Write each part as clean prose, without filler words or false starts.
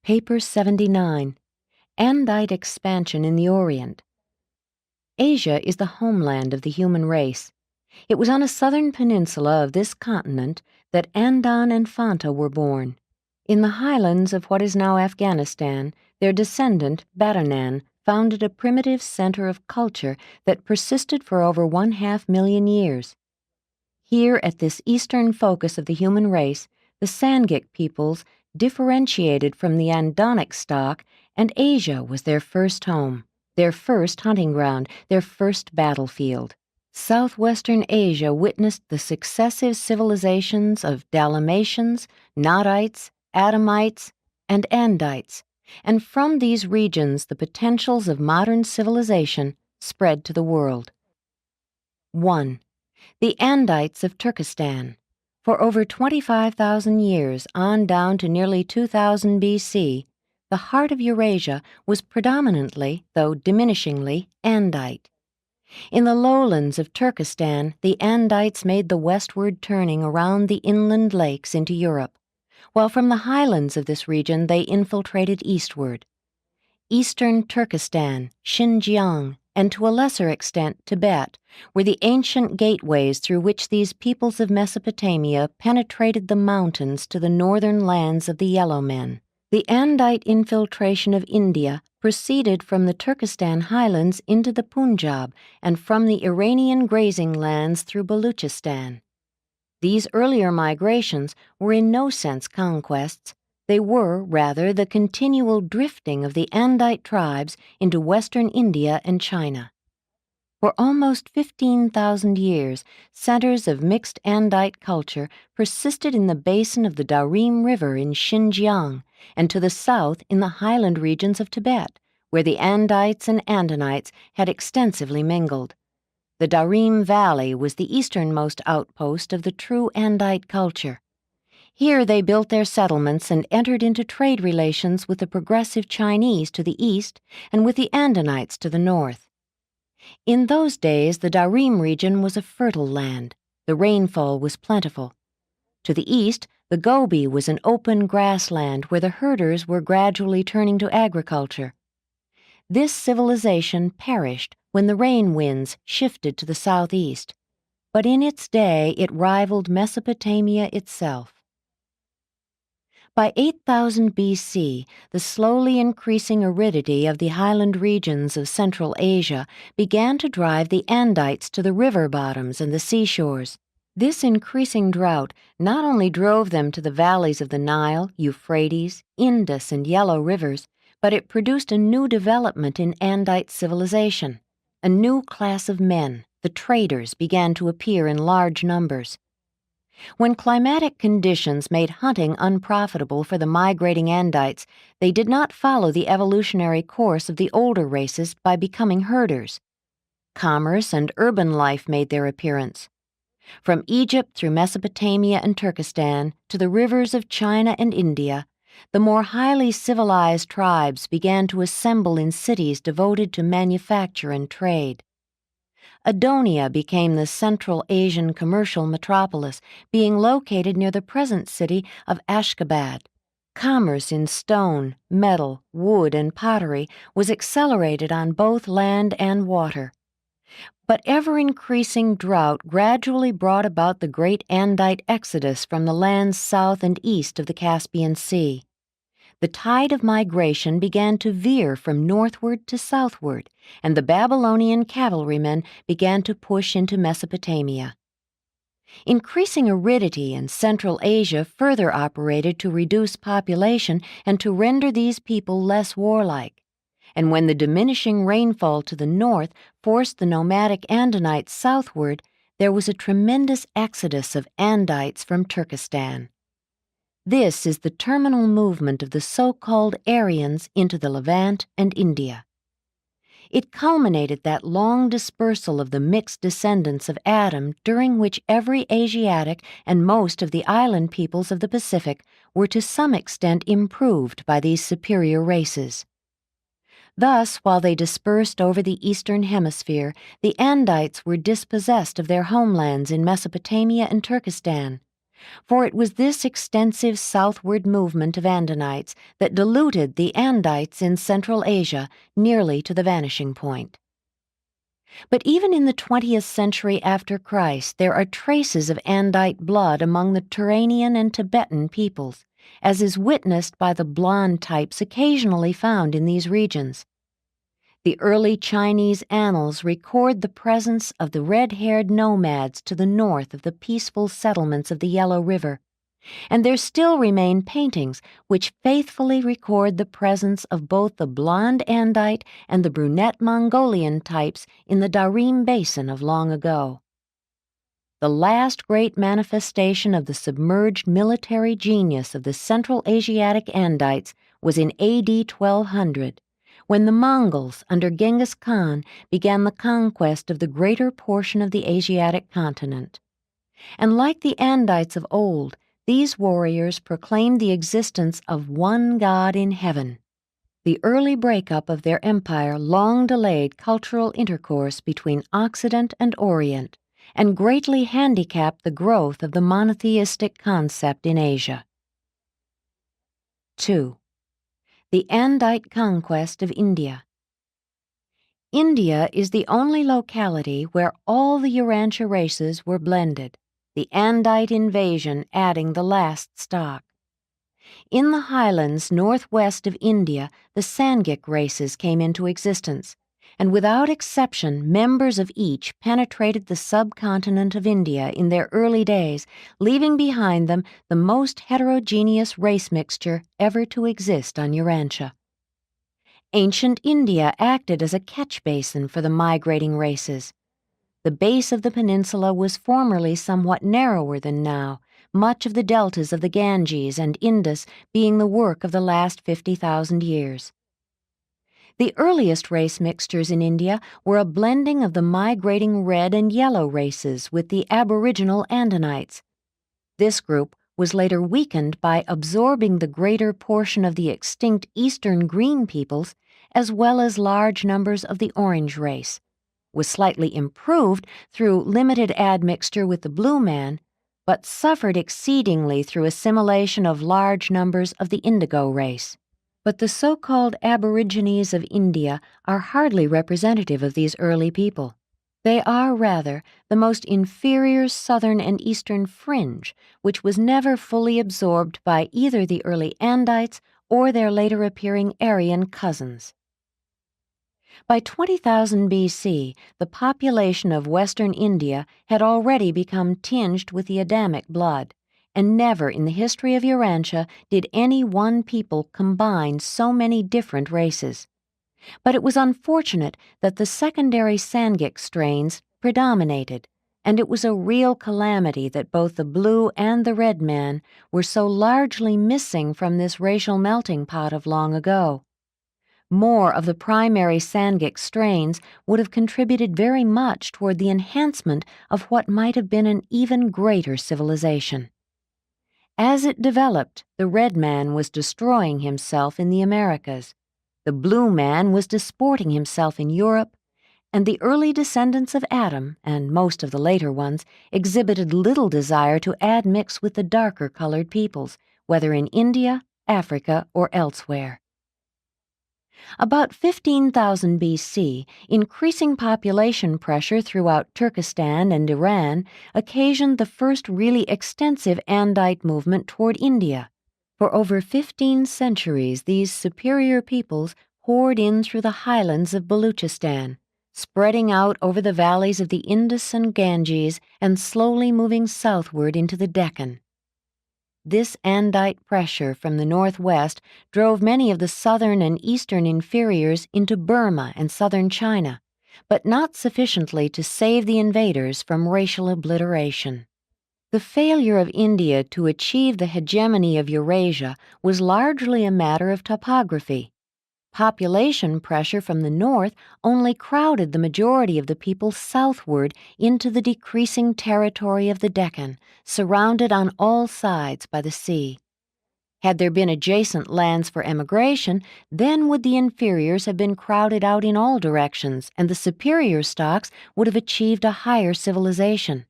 Paper 79, Andite Expansion in the Orient. Asia is the homeland of the human race. It was on a southern peninsula of this continent that Andan and Fanta were born. In the highlands of what is now Afghanistan, their descendant, Badanan, founded a primitive center of culture that persisted for over 500,000 years. Here, at this eastern focus of the human race, the Sangik peoples differentiated from the Andonic stock, and Asia was their first home, their first hunting ground, their first battlefield. Southwestern Asia witnessed the successive civilizations of Dalmatians, Nadites, Adamites, and Andites, and from these regions the potentials of modern civilization spread to the world. 1. The Andites of Turkestan. For over 25,000 years, on down to nearly 2000 BC, the heart of Eurasia was predominantly, though diminishingly, Andite. In the lowlands of Turkestan, the Andites made the westward turning around the inland lakes into Europe, while from the highlands of this region they infiltrated eastward. Eastern Turkestan, Xinjiang, and to a lesser extent Tibet, were the ancient gateways through which these peoples of Mesopotamia penetrated the mountains to the northern lands of the Yellow Men. The Andite infiltration of India proceeded from the Turkestan highlands into the Punjab and from the Iranian grazing lands through Baluchistan. These earlier migrations were in no sense conquests. They were, rather, the continual drifting of the Andite tribes into western India and China. For almost 15,000 years, centers of mixed Andite culture persisted in the basin of the Darim River in Xinjiang and to the south in the highland regions of Tibet, where the Andites and Andonites had extensively mingled. The Darim Valley was the easternmost outpost of the true Andite culture. Here they built their settlements and entered into trade relations with the progressive Chinese to the east and with the Andonites to the north. In those days, the Darim region was a fertile land. The rainfall was plentiful. To the east, the Gobi was an open grassland where the herders were gradually turning to agriculture. This civilization perished when the rain winds shifted to the southeast, but in its day it rivaled Mesopotamia itself. By 8000 BC, the slowly increasing aridity of the highland regions of Central Asia began to drive the Andites to the river bottoms and the seashores. This increasing drought not only drove them to the valleys of the Nile, Euphrates, Indus, and Yellow rivers, but it produced a new development in Andite civilization. A new class of men, the traders, began to appear in large numbers. When climatic conditions made hunting unprofitable for the migrating Andites, they did not follow the evolutionary course of the older races by becoming herders. Commerce and urban life made their appearance. From Egypt through Mesopotamia and Turkestan to the rivers of China and India, the more highly civilized tribes began to assemble in cities devoted to manufacture and trade. Adonia became the Central Asian commercial metropolis, being located near the present city of Ashgabat. Commerce in stone, metal, wood, and pottery was accelerated on both land and water. But ever-increasing drought gradually brought about the great Andite exodus from the lands south and east of the Caspian Sea. The tide of migration began to veer from northward to southward, and the Babylonian cavalrymen began to push into Mesopotamia. Increasing aridity in Central Asia further operated to reduce population and to render these people less warlike. And when the diminishing rainfall to the north forced the nomadic Andonites southward, there was a tremendous exodus of Andites from Turkestan. This is the terminal movement of the so-called Aryans into the Levant and India. It culminated that long dispersal of the mixed descendants of Adam during which every Asiatic and most of the island peoples of the Pacific were to some extent improved by these superior races. Thus, while they dispersed over the eastern hemisphere, the Andites were dispossessed of their homelands in Mesopotamia and Turkestan. For it was this extensive southward movement of Andinites that diluted the Andites in Central Asia nearly to the vanishing point. But even in the 20th century after Christ, there are traces of Andite blood among the Turanian and Tibetan peoples, as is witnessed by the blonde types occasionally found in these regions. The early Chinese annals record the presence of the red-haired nomads to the north of the peaceful settlements of the Yellow River, and there still remain paintings which faithfully record the presence of both the blonde Andite and the brunette Mongolian types in the Darim Basin of long ago. The last great manifestation of the submerged military genius of the Central Asiatic Andites was in AD 1200, when the Mongols under Genghis Khan began the conquest of the greater portion of the Asiatic continent. And like the Andites of old, these warriors proclaimed the existence of one God in heaven. The early breakup of their empire long delayed cultural intercourse between Occident and Orient, and greatly handicapped the growth of the monotheistic concept in Asia. 2. The Andite conquest of India. India is the only locality where all the Urantia races were blended, the Andite invasion adding the last stock. In the highlands northwest of India, the Sangik races came into existence, and without exception members of each penetrated the subcontinent of India in their early days, leaving behind them the most heterogeneous race mixture ever to exist on Urantia. Ancient India acted as a catch basin for the migrating races. The base of the peninsula was formerly somewhat narrower than now, much of the deltas of the Ganges and Indus being the work of the last 50,000 years. The earliest race mixtures in India were a blending of the migrating red and yellow races with the aboriginal Andinites. This group was later weakened by absorbing the greater portion of the extinct eastern green peoples, as well as large numbers of the orange race, was slightly improved through limited admixture with the blue man, but suffered exceedingly through assimilation of large numbers of the indigo race. But the so-called aborigines of India are hardly representative of these early people. They are, rather, the most inferior southern and eastern fringe, which was never fully absorbed by either the early Andites or their later appearing Aryan cousins. By 20,000 BC, the population of western India had already become tinged with the Adamic blood, and never in the history of Urantia did any one people combine so many different races. But it was unfortunate that the secondary Sangik strains predominated, and it was a real calamity that both the blue and the red man were so largely missing from this racial melting pot of long ago. More of the primary Sangik strains would have contributed very much toward the enhancement of what might have been an even greater civilization. As it developed, the red man was destroying himself in the Americas, the blue man was disporting himself in Europe, and the early descendants of Adam, and most of the later ones, exhibited little desire to admix with the darker-colored peoples, whether in India, Africa, or elsewhere. About 15,000 BC, increasing population pressure throughout Turkestan and Iran occasioned the first really extensive Andite movement toward India. For over 15 centuries, these superior peoples poured in through the highlands of Baluchistan, spreading out over the valleys of the Indus and Ganges and slowly moving southward into the Deccan. This Andite pressure from the northwest drove many of the southern and eastern inferiors into Burma and southern China, but not sufficiently to save the invaders from racial obliteration. The failure of India to achieve the hegemony of Eurasia was largely a matter of topography. Population pressure from the north only crowded the majority of the people southward into the decreasing territory of the Deccan, surrounded on all sides by the sea. Had there been adjacent lands for emigration, then would the inferiors have been crowded out in all directions, and the superior stocks would have achieved a higher civilization.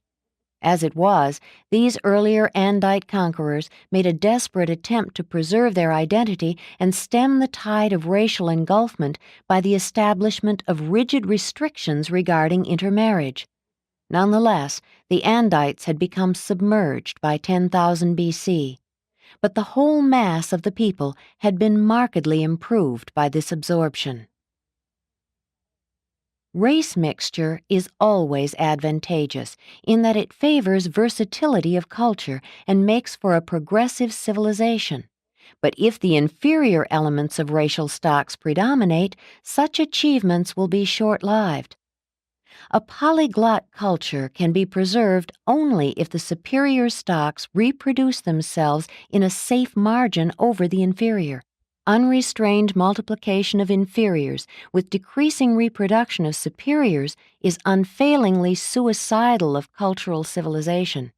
As it was, these earlier Andite conquerors made a desperate attempt to preserve their identity and stem the tide of racial engulfment by the establishment of rigid restrictions regarding intermarriage. Nonetheless, the Andites had become submerged by 10,000 BC, but the whole mass of the people had been markedly improved by this absorption. Race mixture is always advantageous in that it favors versatility of culture and makes for a progressive civilization. But if the inferior elements of racial stocks predominate, such achievements will be short-lived. A polyglot culture can be preserved only if the superior stocks reproduce themselves in a safe margin over the inferior. Unrestrained multiplication of inferiors with decreasing reproduction of superiors is unfailingly suicidal of cultural civilization.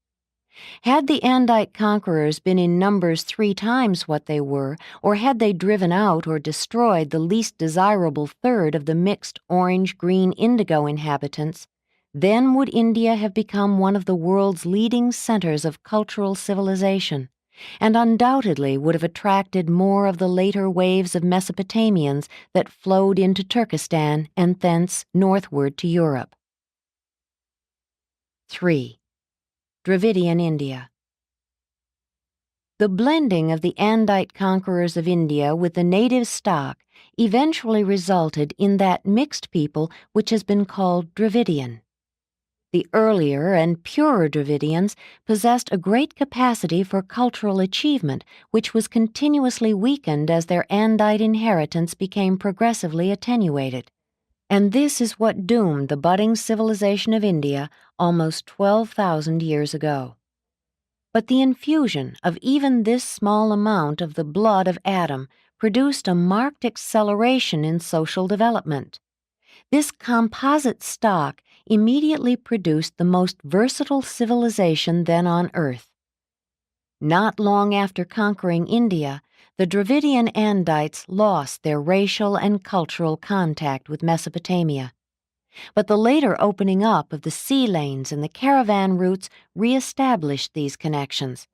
Had the Andite conquerors been in numbers 3 times what they were, or had they driven out or destroyed the least desirable third of the mixed orange-green-indigo inhabitants, then would India have become one of the world's leading centers of cultural civilization, and undoubtedly would have attracted more of the later waves of Mesopotamians that flowed into Turkestan and thence northward to Europe. 3. Dravidian India. The blending of the Andite conquerors of India with the native stock eventually resulted in that mixed people which has been called Dravidian. The earlier and purer Dravidians possessed a great capacity for cultural achievement, which was continuously weakened as their Andite inheritance became progressively attenuated. And this is what doomed the budding civilization of India almost 12,000 years ago. But the infusion of even this small amount of the blood of Adam produced a marked acceleration in social development. This composite stock immediately produced the most versatile civilization then on earth. Not long after conquering India, the Dravidian Andites lost their racial and cultural contact with Mesopotamia. But the later opening up of the sea lanes and the caravan routes reestablished these connections,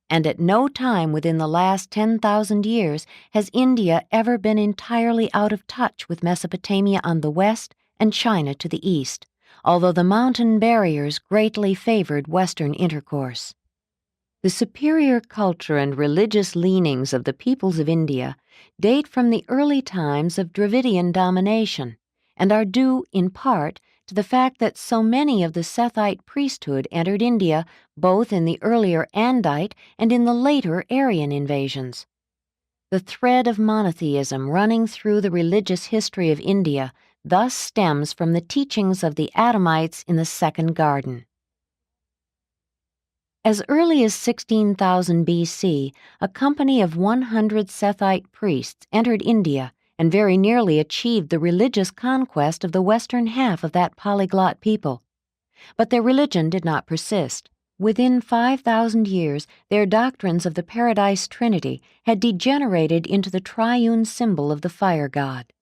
and at no time within the last 10,000 years has India ever been entirely out of touch with Mesopotamia on the west and China to the east, although the mountain barriers greatly favored Western intercourse. The superior culture and religious leanings of the peoples of India date from the early times of Dravidian domination, and are due, in part, to the fact that so many of the Sethite priesthood entered India both in the earlier Andite and in the later Aryan invasions. The thread of monotheism running through the religious history of India thus stems from the teachings of the Adamites in the Second Garden. As early as 16,000 BC, a company of 100 Sethite priests entered India and very nearly achieved the religious conquest of the western half of that polyglot people. But their religion did not persist. Within 5,000 years, their doctrines of the Paradise Trinity had degenerated into the triune symbol of the fire god.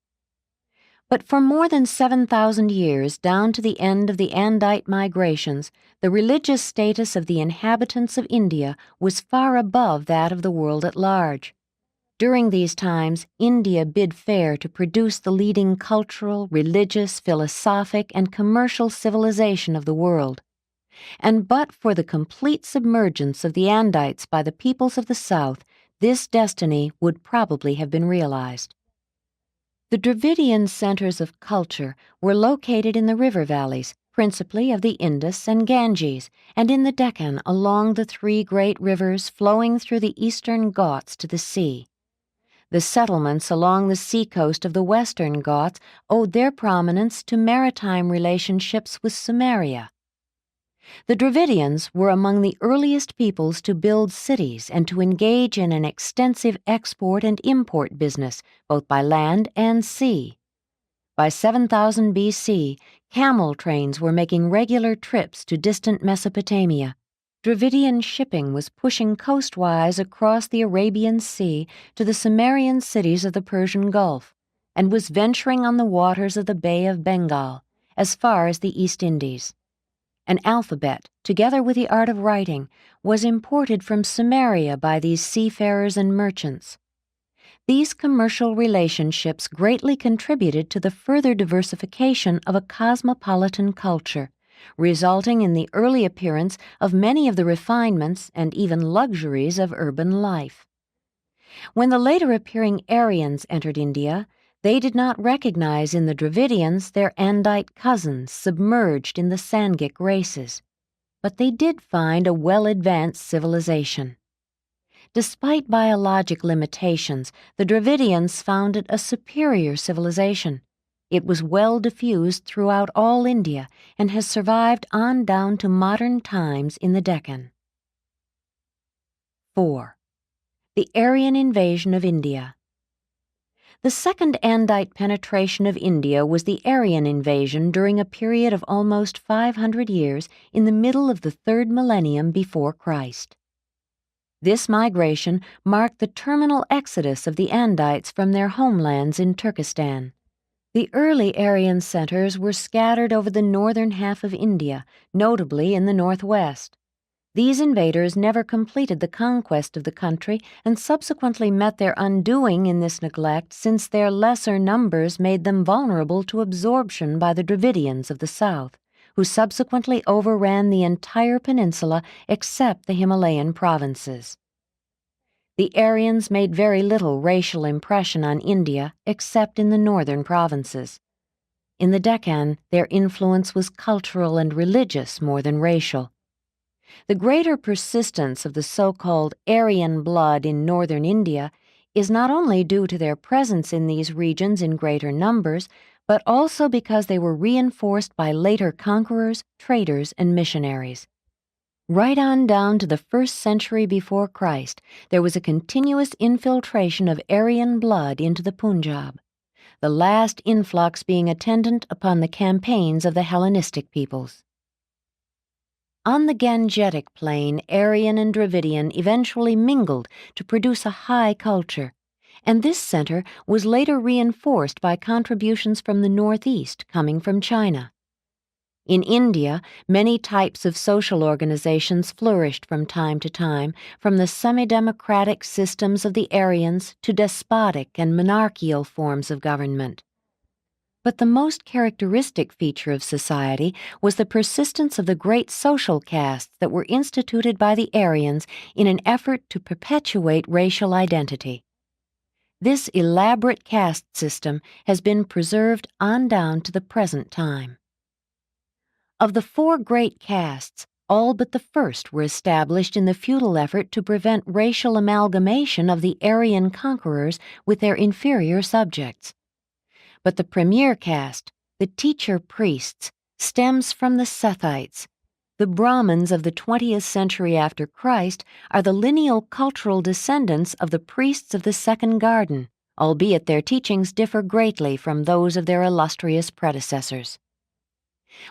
But for more than 7,000 years, down to the end of the Andite migrations, the religious status of the inhabitants of India was far above that of the world at large. During these times, India bid fair to produce the leading cultural, religious, philosophic, and commercial civilization of the world. And but for the complete submergence of the Andites by the peoples of the South, this destiny would probably have been realized. The Dravidian centers of culture were located in the river valleys, principally of the Indus and Ganges, and in the Deccan along the 3 great rivers flowing through the eastern Ghats to the sea. The settlements along the seacoast of the western Ghats owed their prominence to maritime relationships with Sumeria. The Dravidians were among the earliest peoples to build cities and to engage in an extensive export and import business, both by land and sea. By 7,000 BC, camel trains were making regular trips to distant Mesopotamia. Dravidian shipping was pushing coastwise across the Arabian Sea to the Sumerian cities of the Persian Gulf, and was venturing on the waters of the Bay of Bengal, as far as the East Indies. An alphabet, together with the art of writing, was imported from Sumeria by these seafarers and merchants. These commercial relationships greatly contributed to the further diversification of a cosmopolitan culture, resulting in the early appearance of many of the refinements and even luxuries of urban life. When the later appearing Aryans entered India, they did not recognize in the Dravidians their Andite cousins submerged in the Sangic races, but they did find a well-advanced civilization. Despite biologic limitations, the Dravidians founded a superior civilization. It was well diffused throughout all India and has survived on down to modern times in the Deccan. 4. The Aryan invasion of India. The second Andite penetration of India was the Aryan invasion during a period of almost 500 years in the middle of the third millennium before Christ. This migration marked the terminal exodus of the Andites from their homelands in Turkestan. The early Aryan centers were scattered over the northern half of India, notably in the northwest. These invaders never completed the conquest of the country and subsequently met their undoing in this neglect, since their lesser numbers made them vulnerable to absorption by the Dravidians of the south, who subsequently overran the entire peninsula except the Himalayan provinces. The Aryans made very little racial impression on India except in the northern provinces. In the Deccan, their influence was cultural and religious more than racial. The greater persistence of the so-called Aryan blood in northern India is not only due to their presence in these regions in greater numbers, but also because they were reinforced by later conquerors, traders, and missionaries. Right on down to the 1st century before Christ, there was a continuous infiltration of Aryan blood into the Punjab, the last influx being attendant upon the campaigns of the Hellenistic peoples. On the Gangetic plain, Aryan and Dravidian eventually mingled to produce a high culture, and this center was later reinforced by contributions from the northeast coming from China. In India, many types of social organizations flourished from time to time, from the semi-democratic systems of the Aryans to despotic and monarchical forms of government. But the most characteristic feature of society was the persistence of the great social castes that were instituted by the Aryans in an effort to perpetuate racial identity. This elaborate caste system has been preserved on down to the present time. Of the 4 great castes, all but the first were established in the futile effort to prevent racial amalgamation of the Aryan conquerors with their inferior subjects. But the premier caste, the teacher priests, stems from the Sethites. The Brahmins of the 20th century after Christ are the lineal cultural descendants of the priests of the Second Garden, albeit their teachings differ greatly from those of their illustrious predecessors.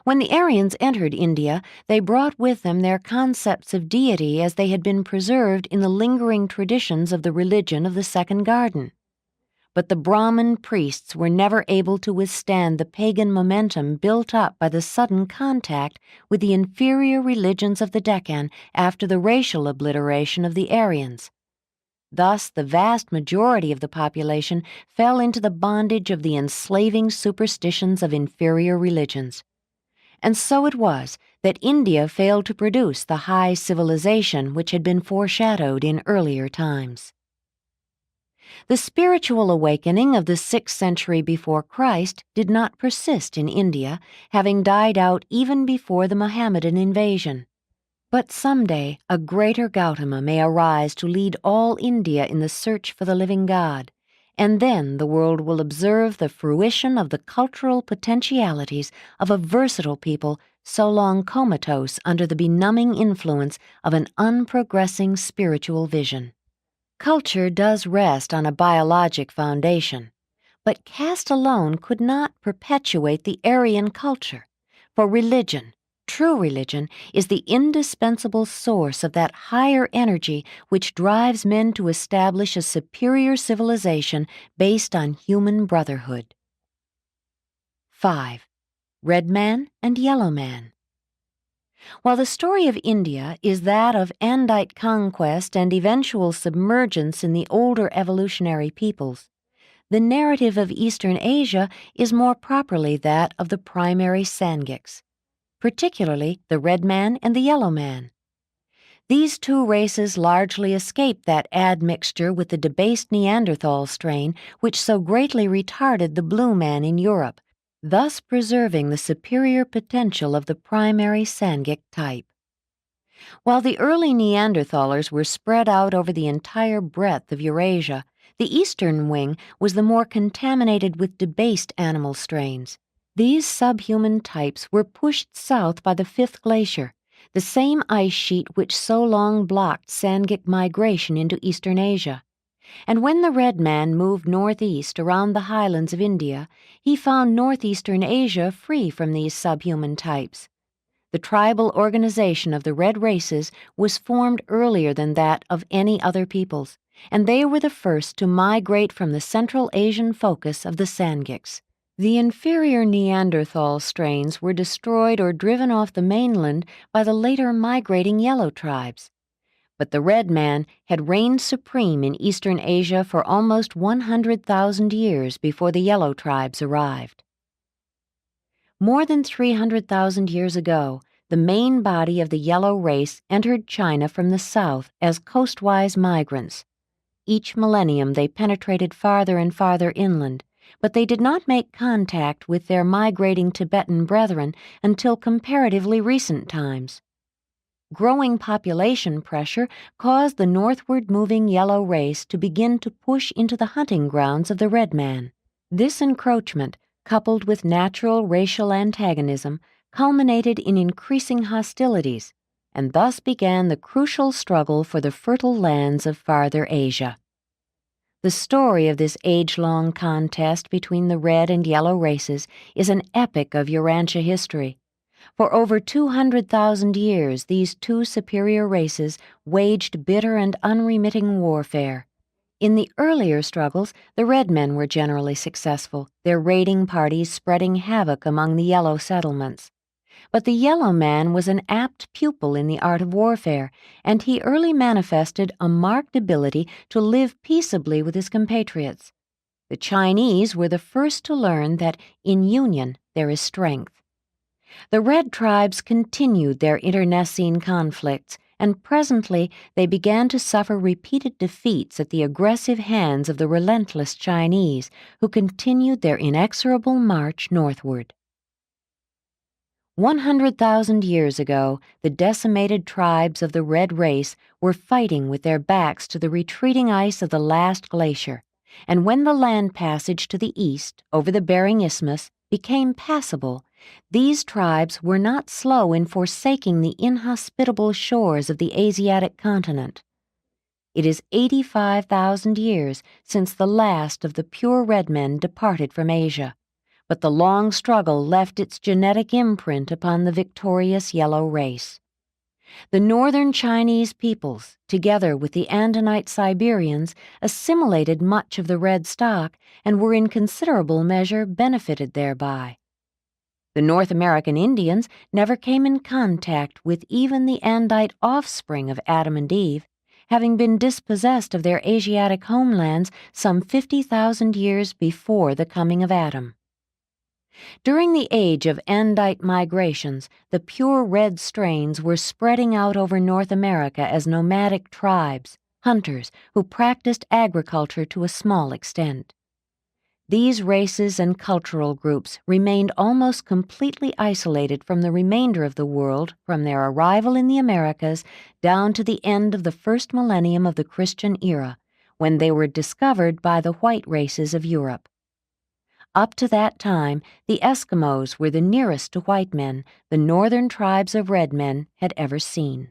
When the Aryans entered India, they brought with them their concepts of deity as they had been preserved in the lingering traditions of the religion of the Second Garden. But the Brahmin priests were never able to withstand the pagan momentum built up by the sudden contact with the inferior religions of the Deccan after the racial obliteration of the Aryans. Thus, the vast majority of the population fell into the bondage of the enslaving superstitions of inferior religions. And so it was that India failed to produce the high civilization which had been foreshadowed in earlier times. The spiritual awakening of the 6th century before Christ did not persist in India, having died out even before the Mohammedan invasion. But someday a greater Gautama may arise to lead all India in the search for the living God, and then the world will observe the fruition of the cultural potentialities of a versatile people so long comatose under the benumbing influence of an unprogressing spiritual vision. Culture does rest on a biologic foundation, but caste alone could not perpetuate the Aryan culture, for religion, true religion, is the indispensable source of that higher energy which drives men to establish a superior civilization based on human brotherhood. 5. Red Man and Yellow Man. While the story of India is that of Andite conquest and eventual submergence in the older evolutionary peoples, the narrative of Eastern Asia is more properly that of the primary Sangiks, particularly the red man and the yellow man. These two races largely escaped that admixture with the debased Neanderthal strain which so greatly retarded the blue man in Europe, thus preserving the superior potential of the primary Sangik type. While the early Neanderthalers were spread out over the entire breadth of Eurasia, the eastern wing was the more contaminated with debased animal strains. These subhuman types were pushed south by the Fifth Glacier, the same ice sheet which so long blocked Sangik migration into eastern Asia. And when the red man moved northeast around the highlands of India, he found northeastern Asia free from these subhuman types. The tribal organization of the red races was formed earlier than that of any other peoples, and they were the first to migrate from the Central Asian focus of the Sangiks. The inferior Neanderthal strains were destroyed or driven off the mainland by the later migrating yellow tribes. But the red man had reigned supreme in Eastern Asia for almost 100,000 years before the yellow tribes arrived. More than 300,000 years ago, the main body of the yellow race entered China from the south as coastwise migrants. Each millennium they penetrated farther and farther inland, but they did not make contact with their migrating Tibetan brethren until comparatively recent times. Growing population pressure caused the northward moving yellow race to begin to push into the hunting grounds of the red man. This encroachment, coupled with natural racial antagonism, culminated in increasing hostilities, and thus began the crucial struggle for the fertile lands of farther Asia. The story of this age-long contest between the red and yellow races is an epic of Urantia history. For over 200,000 years, these two superior races waged bitter and unremitting warfare. In the earlier struggles, the red men were generally successful, their raiding parties spreading havoc among the yellow settlements. But the yellow man was an apt pupil in the art of warfare, and he early manifested a marked ability to live peaceably with his compatriots. The Chinese were the first to learn that in union there is strength. The red tribes continued their internecine conflicts, and presently they began to suffer repeated defeats at the aggressive hands of the relentless Chinese, who continued their inexorable march northward. 100,000 years ago, the decimated tribes of the red race were fighting with their backs to the retreating ice of the last glacier, and when the land passage to the east, over the Bering Isthmus, became passable, these tribes were not slow in forsaking the inhospitable shores of the Asiatic continent. It is 85,000 years since the last of the pure red men departed from Asia, but the long struggle left its genetic imprint upon the victorious yellow race. The northern Chinese peoples, together with the Andinite Siberians, assimilated much of the red stock and were in considerable measure benefited thereby. The North American Indians never came in contact with even the Andite offspring of Adam and Eve, having been dispossessed of their Asiatic homelands some 50,000 years before the coming of Adam. During the age of Andite migrations, the pure red strains were spreading out over North America as nomadic tribes, hunters who practiced agriculture to a small extent. These races and cultural groups remained almost completely isolated from the remainder of the world from their arrival in the Americas down to the end of the first millennium of the Christian era, when they were discovered by the white races of Europe. Up to that time, the Eskimos were the nearest to white men the northern tribes of red men had ever seen.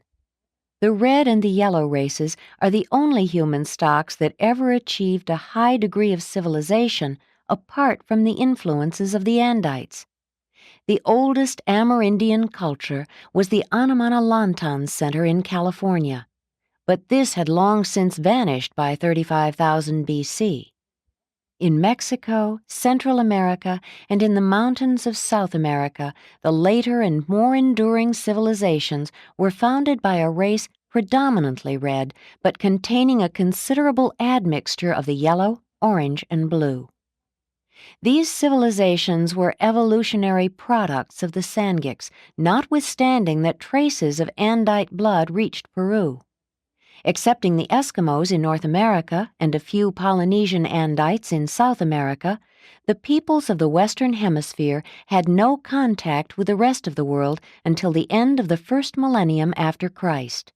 The red and the yellow races are the only human stocks that ever achieved a high degree of civilization apart from the influences of the Andites. The oldest Amerindian culture was the Anamana Center in California, but this had long since vanished by 35,000 BC. In Mexico, Central America, and in the mountains of South America, the later and more enduring civilizations were founded by a race predominantly red, but containing a considerable admixture of the yellow, orange, and blue. These civilizations were evolutionary products of the Sangiks, notwithstanding that traces of Andite blood reached Peru. Excepting the Eskimos in North America and a few Polynesian Andites in South America, the peoples of the Western Hemisphere had no contact with the rest of the world until the end of the first millennium after Christ.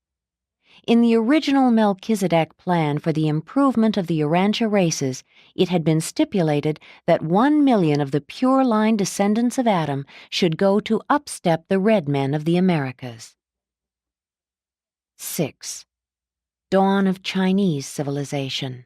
In the original Melchizedek plan for the improvement of the Urantia races, it had been stipulated that 1 million of the pure-line descendants of Adam should go to upstep the red men of the Americas. 6. Dawn of Chinese civilization.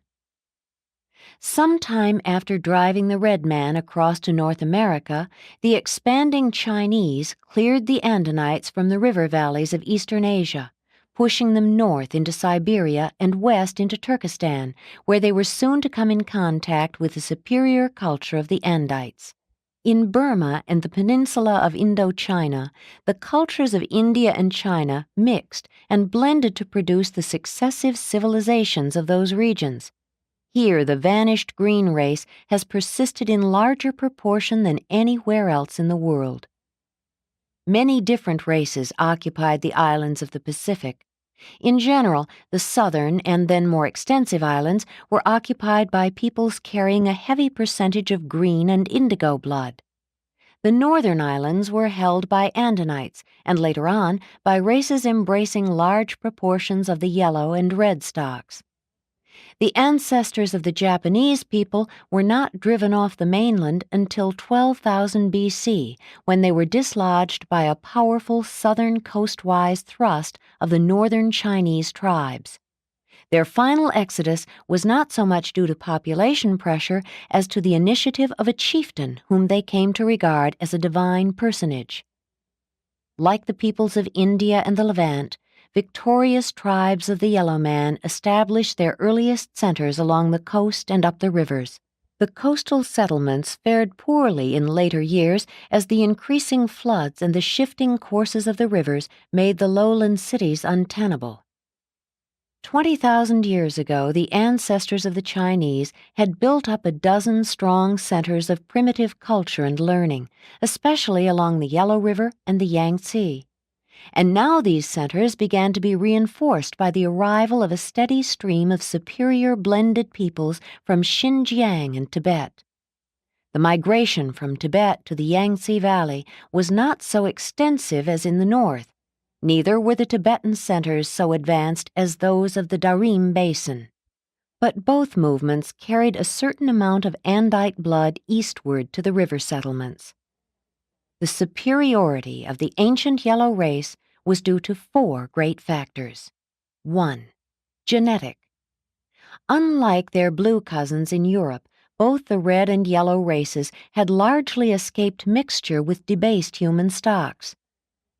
Sometime after driving the red man across to North America, the expanding Chinese cleared the Andinites from the river valleys of eastern Asia, pushing them north into Siberia and west into Turkestan, where they were soon to come in contact with the superior culture of the Andites. In Burma and the peninsula of Indochina, the cultures of India and China mixed and blended to produce the successive civilizations of those regions. Here, the vanished green race has persisted in larger proportion than anywhere else in the world. Many different races occupied the islands of the Pacific. In general, the southern and then more extensive islands were occupied by peoples carrying a heavy percentage of green and indigo blood. The northern islands were held by Andinites, and later on by races embracing large proportions of the yellow and red stocks. The ancestors of the Japanese people were not driven off the mainland until 12,000 BC, when they were dislodged by a powerful southern coastwise thrust of the northern Chinese tribes. Their final exodus was not so much due to population pressure as to the initiative of a chieftain whom they came to regard as a divine personage. Like the peoples of India and the Levant, victorious tribes of the Yellow Man established their earliest centers along the coast and up the rivers. The coastal settlements fared poorly in later years as the increasing floods and the shifting courses of the rivers made the lowland cities untenable. 20,000 years ago, the ancestors of the Chinese had built up a dozen strong centers of primitive culture and learning, especially along the Yellow River and the Yangtze. And now these centers began to be reinforced by the arrival of a steady stream of superior blended peoples from Xinjiang and Tibet. The migration from Tibet to the Yangtze Valley was not so extensive as in the north. Neither were the Tibetan centers so advanced as those of the Darim Basin. But both movements carried a certain amount of Andite blood eastward to the river settlements. The superiority of the ancient yellow race was due to 4 great factors. 1. Genetic. Unlike their blue cousins in Europe, both the red and yellow races had largely escaped mixture with debased human stocks.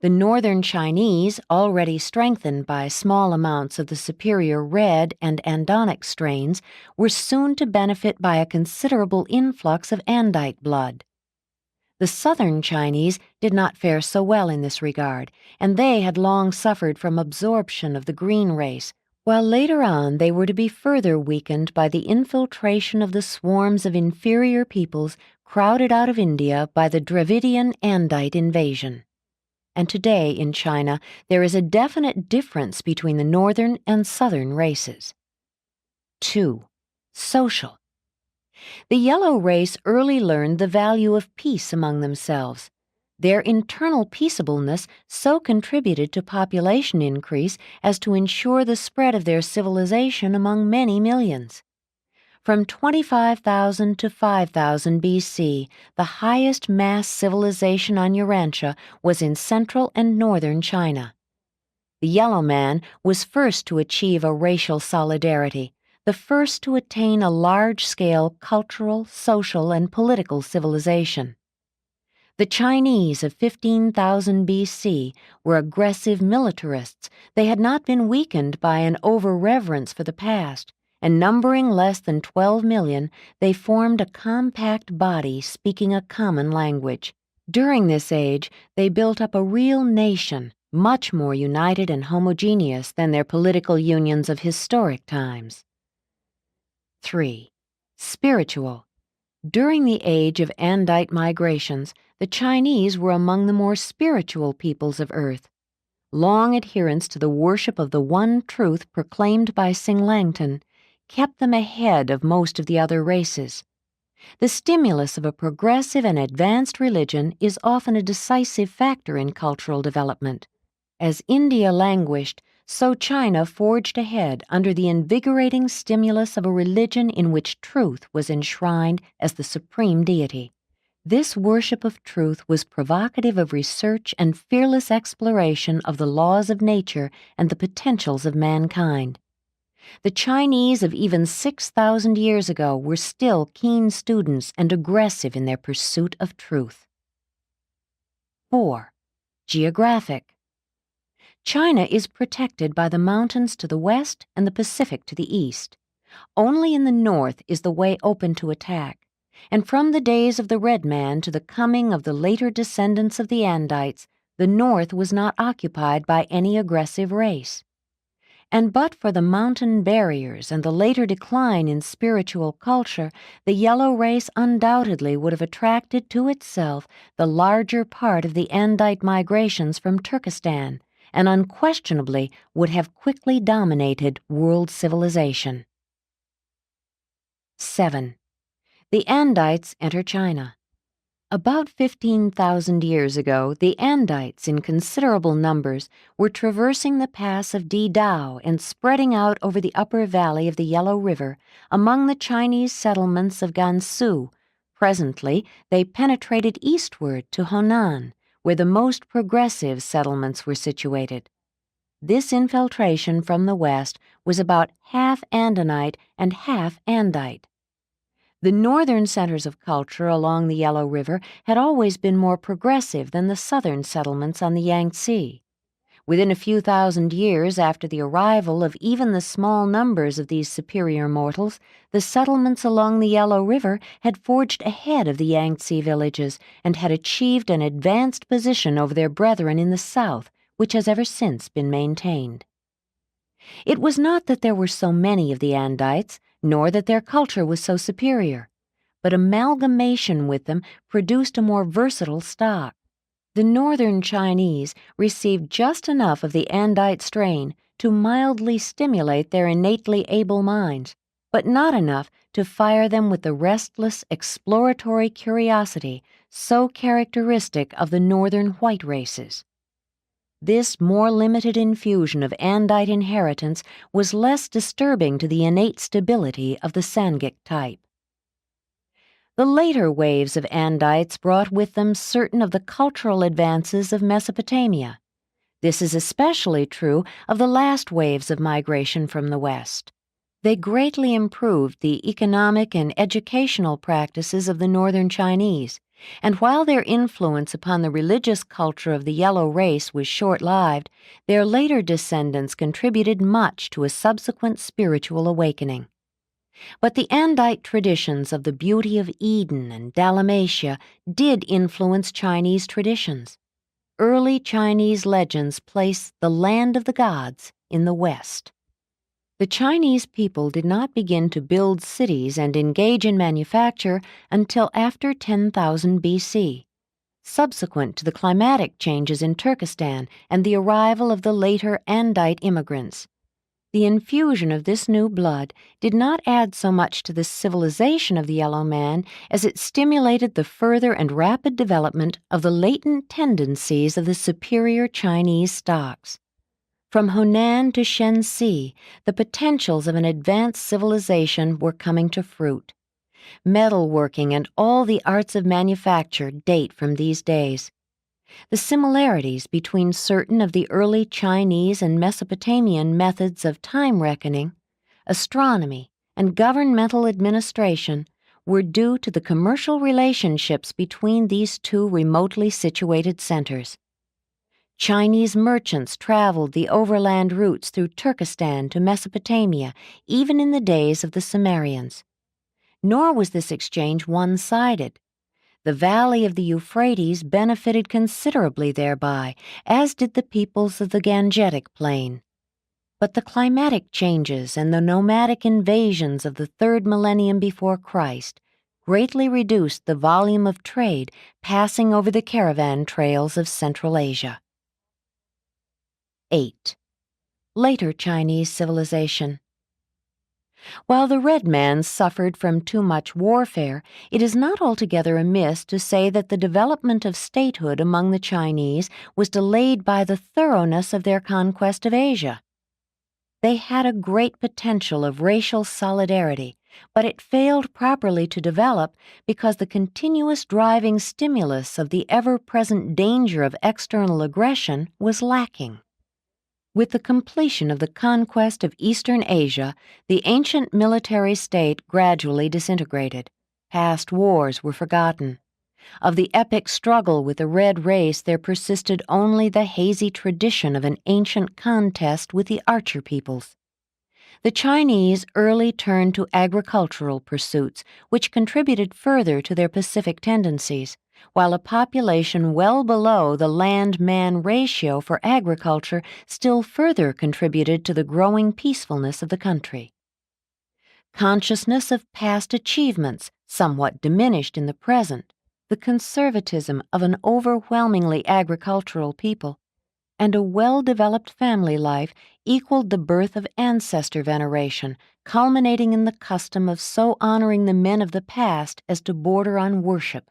The northern Chinese, already strengthened by small amounts of the superior red and Andonic strains, were soon to benefit by a considerable influx of Andite blood. The southern Chinese did not fare so well in this regard, and they had long suffered from absorption of the green race, while later on they were to be further weakened by the infiltration of the swarms of inferior peoples crowded out of India by the Dravidian Andite invasion. And today in China there is a definite difference between the northern and southern races. 2. Social. The yellow race early learned the value of peace among themselves. Their internal peaceableness so contributed to population increase as to ensure the spread of their civilization among many millions. From 25,000 to 5,000 BC, the highest mass civilization on Urantia was in central and northern China. The Yellow Man was first to achieve a racial solidarity, the first to attain a large-scale cultural, social, and political civilization. The Chinese of 15,000 BC were aggressive militarists. They had not been weakened by an over-reverence for the past, and numbering less than 12 million, they formed a compact body speaking a common language. During this age, they built up a real nation, much more united and homogeneous than their political unions of historic times. 3. Spiritual. During the age of Andite migrations, the Chinese were among the more spiritual peoples of Earth. Long adherence to the worship of the one truth proclaimed by Sing Langton kept them ahead of most of the other races. The stimulus of a progressive and advanced religion is often a decisive factor in cultural development. As India languished, so China forged ahead under the invigorating stimulus of a religion in which truth was enshrined as the supreme deity. This worship of truth was provocative of research and fearless exploration of the laws of nature and the potentials of mankind. The Chinese of even 6,000 years ago were still keen students and aggressive in their pursuit of truth. 4. Geographic. China is protected by the mountains to the west and the Pacific to the east. Only in the north is the way open to attack, and from the days of the Red Man to the coming of the later descendants of the Andites, the north was not occupied by any aggressive race. And but for the mountain barriers and the later decline in spiritual culture, the yellow race undoubtedly would have attracted to itself the larger part of the Andite migrations from Turkestan, and unquestionably would have quickly dominated world civilization. 7. The Andites enter China. About 15,000 years ago, the Andites, in considerable numbers, were traversing the pass of Didao and spreading out over the upper valley of the Yellow River among the Chinese settlements of Gansu. Presently, they penetrated eastward to Honan, where the most progressive settlements were situated. This infiltration from the west was about half Andinite and half Andite. The northern centers of culture along the Yellow River had always been more progressive than the southern settlements on the Yangtze. Within a few thousand years after the arrival of even the small numbers of these superior mortals, the settlements along the Yellow River had forged ahead of the Yangtze villages and had achieved an advanced position over their brethren in the south, which has ever since been maintained. It was not that there were so many of the Andites, nor that their culture was so superior, but amalgamation with them produced a more versatile stock. The northern Chinese received just enough of the Andite strain to mildly stimulate their innately able minds, but not enough to fire them with the restless, exploratory curiosity so characteristic of the northern white races. This more limited infusion of Andite inheritance was less disturbing to the innate stability of the Sangik type. The later waves of Andites brought with them certain of the cultural advances of Mesopotamia. This is especially true of the last waves of migration from the west. They greatly improved the economic and educational practices of the northern Chinese, and while their influence upon the religious culture of the yellow race was short-lived, their later descendants contributed much to a subsequent spiritual awakening. But the Andite traditions of the beauty of Eden and Dalmatia did influence Chinese traditions. Early Chinese legends place the land of the gods in the west. The Chinese people did not begin to build cities and engage in manufacture until after 10,000 BC, subsequent to the climatic changes in Turkestan and the arrival of the later Andite immigrants. The infusion of this new blood did not add so much to the civilization of the yellow man as it stimulated the further and rapid development of the latent tendencies of the superior Chinese stocks. From Hunan to Shenxi, the potentials of an advanced civilization were coming to fruit. Metalworking and all the arts of manufacture date from these days. The similarities between certain of the early Chinese and Mesopotamian methods of time reckoning, astronomy, and governmental administration were due to the commercial relationships between these two remotely situated centers. Chinese merchants traveled the overland routes through Turkestan to Mesopotamia, even in the days of the Sumerians. Nor was this exchange one-sided. The valley of the Euphrates benefited considerably thereby, as did the peoples of the Gangetic Plain. But the climatic changes and the nomadic invasions of the third millennium before Christ greatly reduced the volume of trade passing over the caravan trails of Central Asia. 8. Later Chinese civilization. While the red man suffered from too much warfare, it is not altogether amiss to say that the development of statehood among the Chinese was delayed by the thoroughness of their conquest of Asia. They had a great potential of racial solidarity, but it failed properly to develop because the continuous driving stimulus of the ever-present danger of external aggression was lacking. With the completion of the conquest of Eastern Asia, the ancient military state gradually disintegrated. Past wars were forgotten. Of the epic struggle with the red race there persisted only the hazy tradition of an ancient contest with the archer peoples. The Chinese early turned to agricultural pursuits, which contributed further to their pacific tendencies, while a population well below the land-man ratio for agriculture still further contributed to the growing peacefulness of the country. Consciousness of past achievements, somewhat diminished in the present, the conservatism of an overwhelmingly agricultural people, and a well-developed family life equaled the birth of ancestor veneration, culminating in the custom of so honoring the men of the past as to border on worship.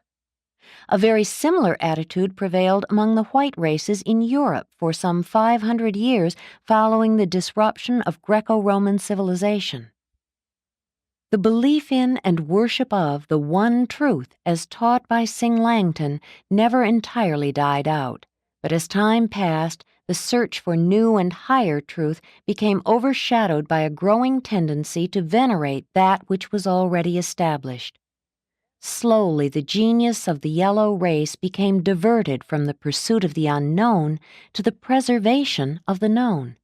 A very similar attitude prevailed among the white races in Europe for some 500 years following the disruption of Greco-Roman civilization. The belief in and worship of the one truth as taught by Sing Langton never entirely died out, but as time passed, the search for new and higher truth became overshadowed by a growing tendency to venerate that which was already established. Slowly, the genius of the yellow race became diverted from the pursuit of the unknown to the preservation of the known.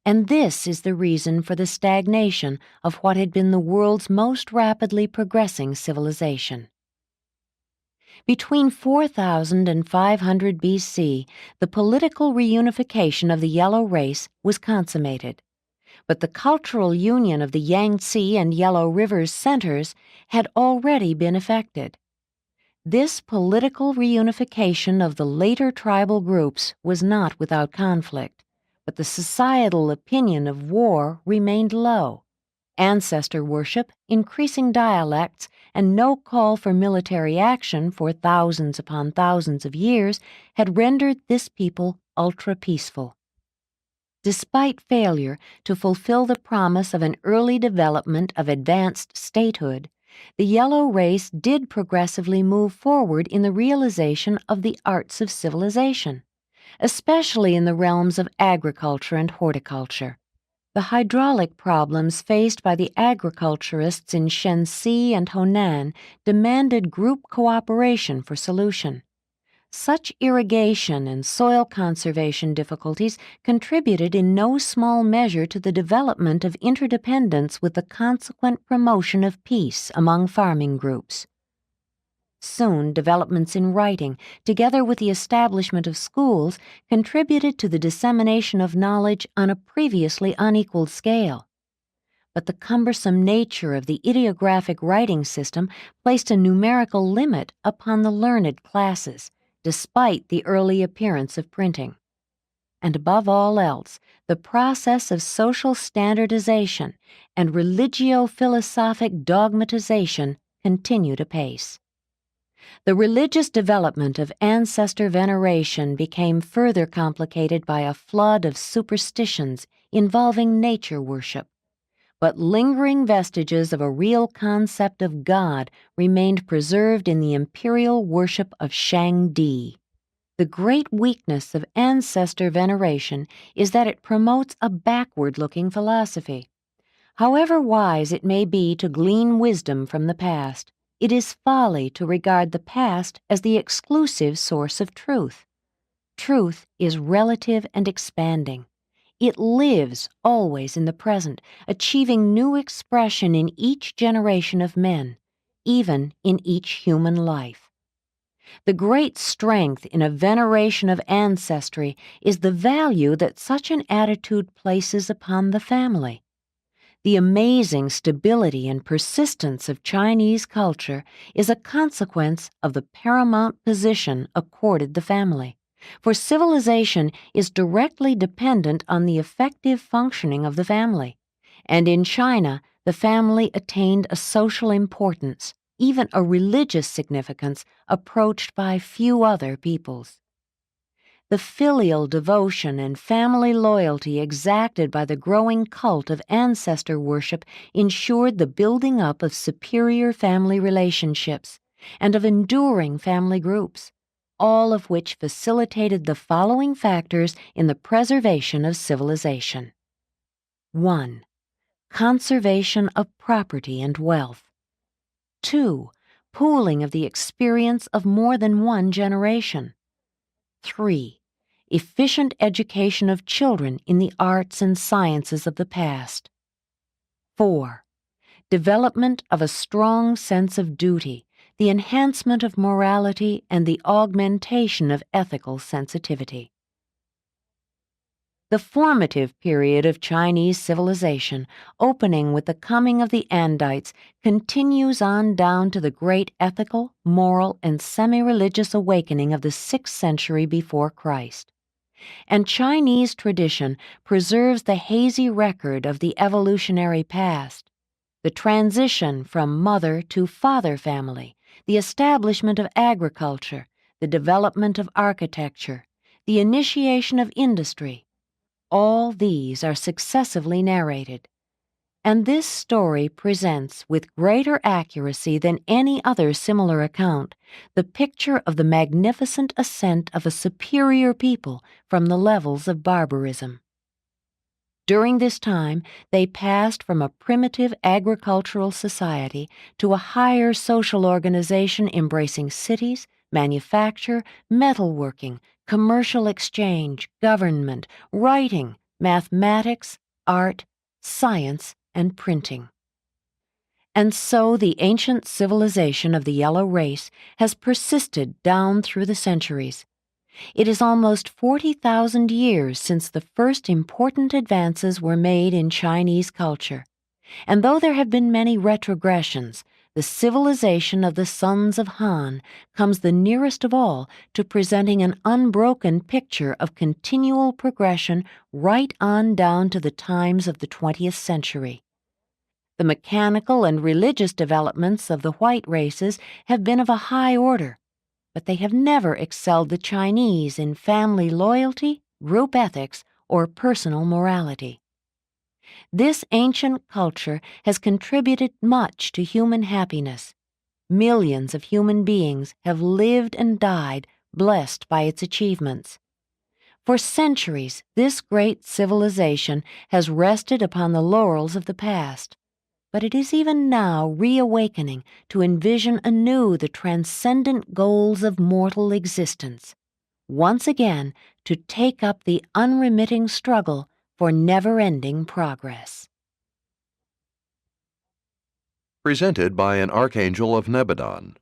And this is the reason for the stagnation of what had been the world's most rapidly progressing civilization. Between 4000 and 500 BC, the political reunification of the yellow race was consummated. But the cultural union of the Yangtze and Yellow Rivers centers had already been effected. This political reunification of the later tribal groups was not without conflict, but the societal opinion of war remained low. Ancestor worship, increasing dialects, and no call for military action for thousands upon thousands of years had rendered this people ultra-peaceful. Despite failure to fulfill the promise of an early development of advanced statehood, the yellow race did progressively move forward in the realization of the arts of civilization, especially in the realms of agriculture and horticulture. The hydraulic problems faced by the agriculturists in Shenxi and Honan demanded group cooperation for solution. Such irrigation and soil conservation difficulties contributed in no small measure to the development of interdependence with the consequent promotion of peace among farming groups. Soon, developments in writing, together with the establishment of schools, contributed to the dissemination of knowledge on a previously unequaled scale. But the cumbersome nature of the ideographic writing system placed a numerical limit upon the learned classes, despite the early appearance of printing. And above all else, the process of social standardization and religio-philosophic dogmatization continued apace. The religious development of ancestor veneration became further complicated by a flood of superstitions involving nature worship. But lingering vestiges of a real concept of God remained preserved in the imperial worship of Shangdi. The great weakness of ancestor veneration is that it promotes a backward-looking philosophy. However wise it may be to glean wisdom from the past, it is folly to regard the past as the exclusive source of truth. Truth is relative and expanding. It lives always in the present, achieving new expression in each generation of men, even in each human life. The great strength in a veneration of ancestry is the value that such an attitude places upon the family. The amazing stability and persistence of Chinese culture is a consequence of the paramount position accorded the family, for civilization is directly dependent on the effective functioning of the family, and in China the family attained a social importance, even a religious significance, approached by few other peoples. The filial devotion and family loyalty exacted by the growing cult of ancestor worship ensured the building up of superior family relationships and of enduring family groups, all of which facilitated the following factors in the preservation of civilization. 1. Conservation of property and wealth. 2. Pooling of the experience of more than one generation. 3. Efficient education of children in the arts and sciences of the past. 4. Development of a strong sense of duty, the enhancement of morality, and the augmentation of ethical sensitivity. The formative period of Chinese civilization, opening with the coming of the Andites, continues on down to the great ethical, moral, and semi-religious awakening of the 6th century before Christ. And Chinese tradition preserves the hazy record of the evolutionary past, the transition from mother to father family, the establishment of agriculture, the development of architecture, the initiation of industry. All these are successively narrated, and this story presents with greater accuracy than any other similar account the picture of the magnificent ascent of a superior people from the levels of barbarism. During this time, they passed from a primitive agricultural society to a higher social organization embracing cities, manufacture, metalworking, commercial exchange, government, writing, mathematics, art, science, and printing. And so the ancient civilization of the yellow race has persisted down through the centuries. It is almost 40,000 years since the first important advances were made in Chinese culture, and though there have been many retrogressions, the civilization of the sons of Han comes the nearest of all to presenting an unbroken picture of continual progression right on down to the times of the 20th century. The mechanical and religious developments of the white races have been of a high order, but they have never excelled the Chinese in family loyalty, group ethics, or personal morality. This ancient culture has contributed much to human happiness. Millions of human beings have lived and died blessed by its achievements. For centuries, this great civilization has rested upon the laurels of the past, but it is even now reawakening to envision anew the transcendent goals of mortal existence, once again to take up the unremitting struggle for never-ending progress. Presented by an Archangel of Nebadon.